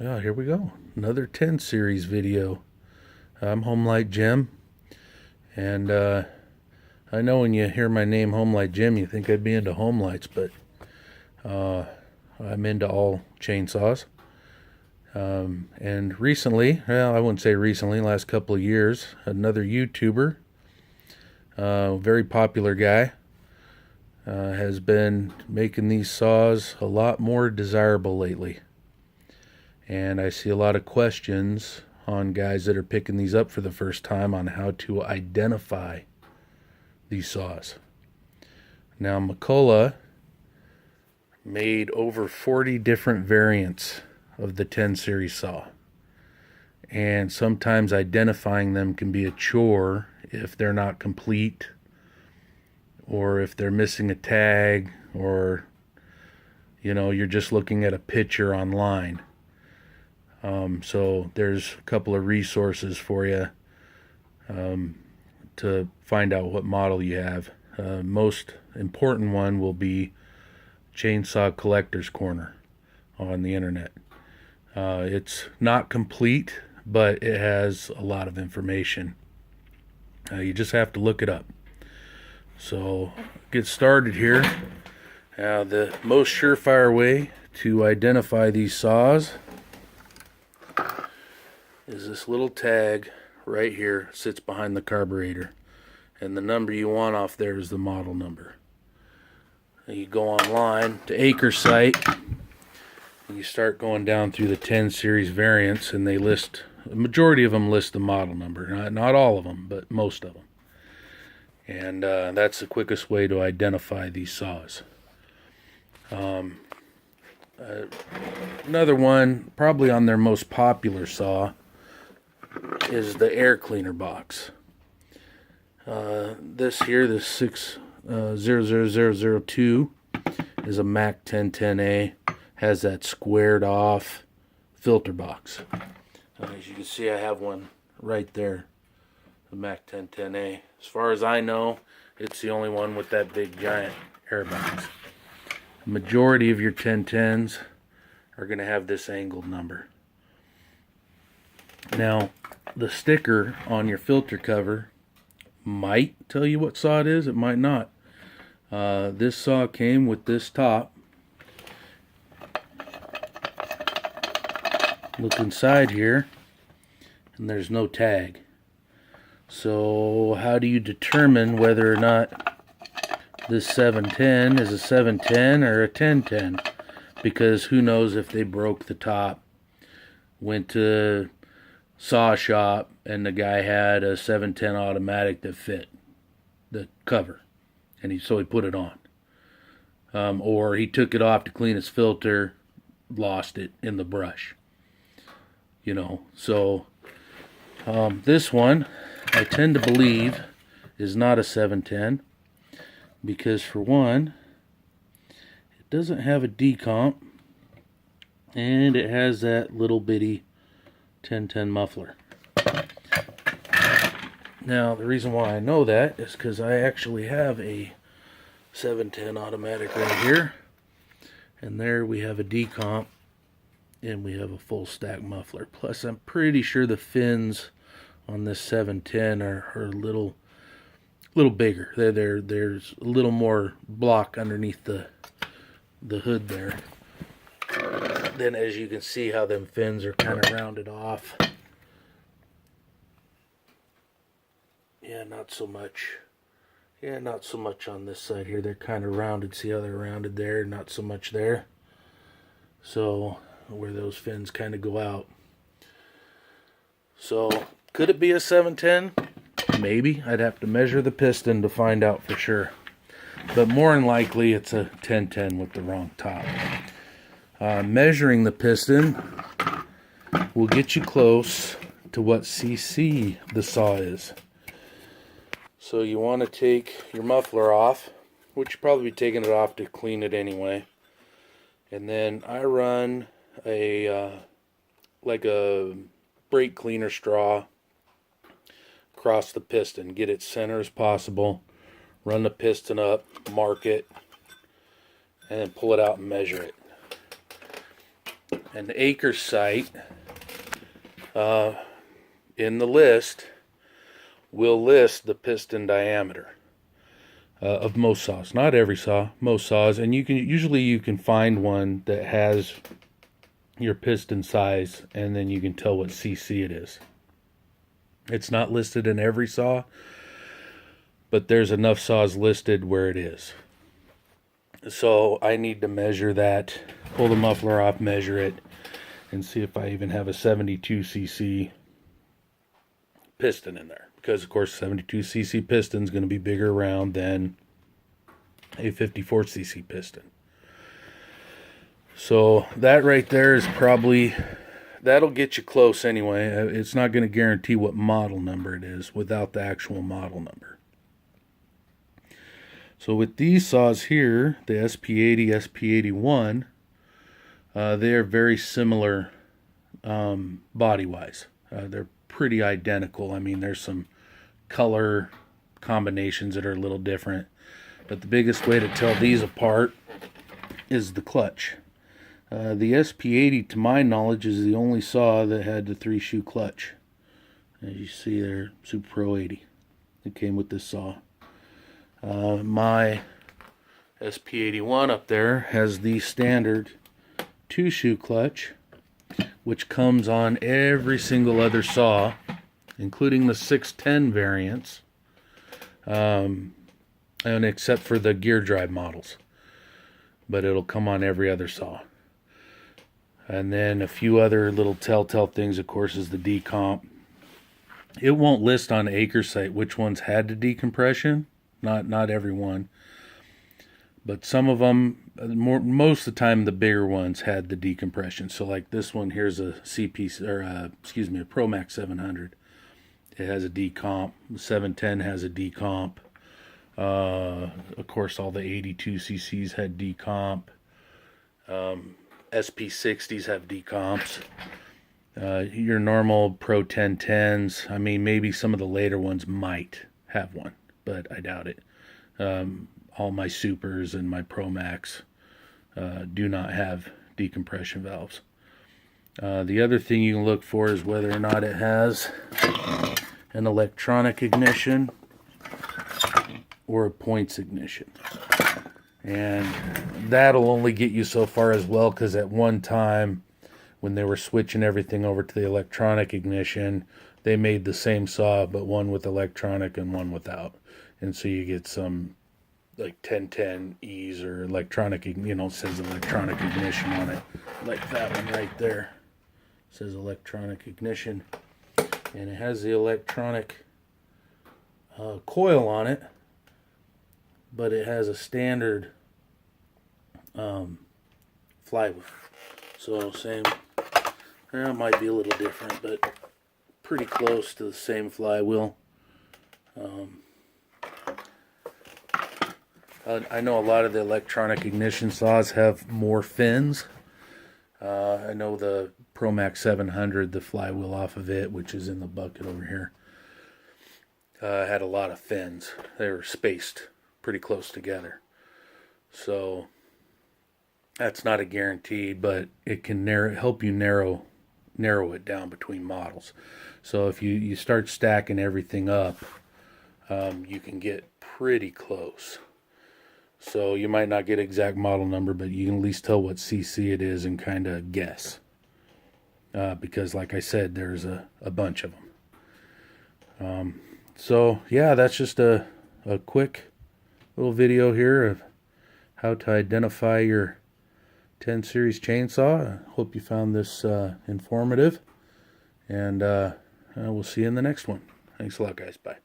Yeah, here we go. Another 10 series video. I'm Homelight Jim, and I know when you hear my name Homelight Jim, you think I'd be into home lights, but I'm into all chainsaws. And recently, well, I wouldn't say recently, last couple of years, another YouTuber, very popular guy, has been making these saws a lot more desirable lately. And I see a lot of questions on guys that are picking these up for the first time on how to identify these saws. Now, McCullough made over 40 different variants of the 10 series saw. And sometimes identifying them can be a chore if they're not complete, or if they're missing a tag, or you're just looking at a picture online. So there's a couple of resources for you to find out what model you have. Most important one will be Chainsaw Collector's Corner on the internet. It's not complete, but it has a lot of information. You just have to look it up. So get started here. The most surefire way to identify these saws is this little tag right here, sits behind the carburetor, and the number you want off there is the model number. And you go online to Acre site and you start going down through the 10 series variants, and they list, the majority of them list the model number. Not all of them, but most of them. And that's the quickest way to identify these saws. Another one, probably on their most popular saw, is the air cleaner box. This here, the 600002, is a Mac 1010A. Has that squared off filter box. As you can see, I have one right there, the Mac 1010A. As far as I know, it's the only one with that big giant air box. The majority of your 1010s are going to have this angled number. Now, the sticker on your filter cover might tell you what saw it is, it might not. This saw came with this top. Look inside here, and there's no tag. So how do you determine whether or not this 710 is a 710 or a 1010? Because who knows if they broke the top, went to saw shop, and the guy had a 710 automatic that fit the cover, and so he put it on. Or he took it off to clean his filter, lost it in the brush. So this one, I tend to believe, is not a 710, because for one, it doesn't have a decomp, and it has that little bitty 1010 muffler. Now, the reason why I know that is because I actually have a 710 automatic right here, and there we have a decomp, and we have a full stack muffler. Plus, I'm pretty sure the fins on this 710 are a little bigger. There's a little more block underneath the hood there. Then, as you can see, how them fins are kind of rounded off. Not so much. Not so much on this side here. They're kind of rounded. See how they're rounded there? Not so much there. So, where those fins kind of go out. So, could it be a 710? Maybe. I'd have to measure the piston to find out for sure. But more than likely, it's a 1010 with the wrong top. Measuring the piston will get you close to what cc the saw is. So you want to take your muffler off, which you'll probably be taking it off to clean it anyway. And then I run like a brake cleaner straw across the piston. Get it center as possible. Run the piston up, mark it, and then pull it out and measure it. And the acre site in the list will list the piston diameter of most saws. Not every saw, most saws. And you can find one that has your piston size, and then you can tell what cc it is. It's not listed in every saw, but there's enough saws listed where it is. So I need to measure that, pull the muffler off, measure it, and see if I even have a 72cc piston in there. Because, of course, 72cc piston is going to be bigger around than a 54cc piston. So that right there is probably, that'll get you close anyway. It's not going to guarantee what model number it is without the actual model number. So with these saws here, the SP80, SP81, they are very similar body-wise. They're pretty identical. I mean, there's some color combinations that are a little different. But the biggest way to tell these apart is the clutch. The SP80, to my knowledge, is the only saw that had the 3-shoe clutch. As you see there, Super Pro 80. It came with this saw. My SP81 up there has the standard 2-shoe clutch, which comes on every single other saw, including the 610 variants, and except for the gear drive models. But it'll come on every other saw. And then a few other little telltale things, of course, is the decomp. It won't list on the acre site which ones had the decompression. Not every one. But some of them, most of the time, the bigger ones had the decompression. So like this one here's a CP, or a ProMax 700. It has a decomp. The 710 has a decomp. Of course, all the 82 cc's had decomp. SP60s have decomps. Your normal Pro 1010s, I mean, maybe some of the later ones might have one, but I doubt it. All my Supers and my Pro Max do not have decompression valves. The other thing you can look for is whether or not it has an electronic ignition or a points ignition. And that'll only get you so far as well, because at one time when they were switching everything over to the electronic ignition, they made the same saw, but one with electronic and one without. And so you get some like 1010Es or electronic, says electronic ignition on it. Like that one right there. It says electronic ignition. And it has the electronic coil on it, but it has a standard flywheel. So same, it might be a little different, but pretty close to the same flywheel. I know a lot of the electronic ignition saws have more fins. I know the ProMax 700, the flywheel off of it, which is in the bucket over here, had a lot of fins. They were spaced pretty close together. So that's not a guarantee, but it can help you narrow it down between models. So if you start stacking everything up, you can get pretty close. So you might not get exact model number, but you can at least tell what cc it is and kind of guess. Because like I said, there's a bunch of them. So yeah, that's just a quick little video here of how to identify your 10 series chainsaw. I hope you found this informative, and we'll see you in the next one. Thanks a lot, guys. Bye.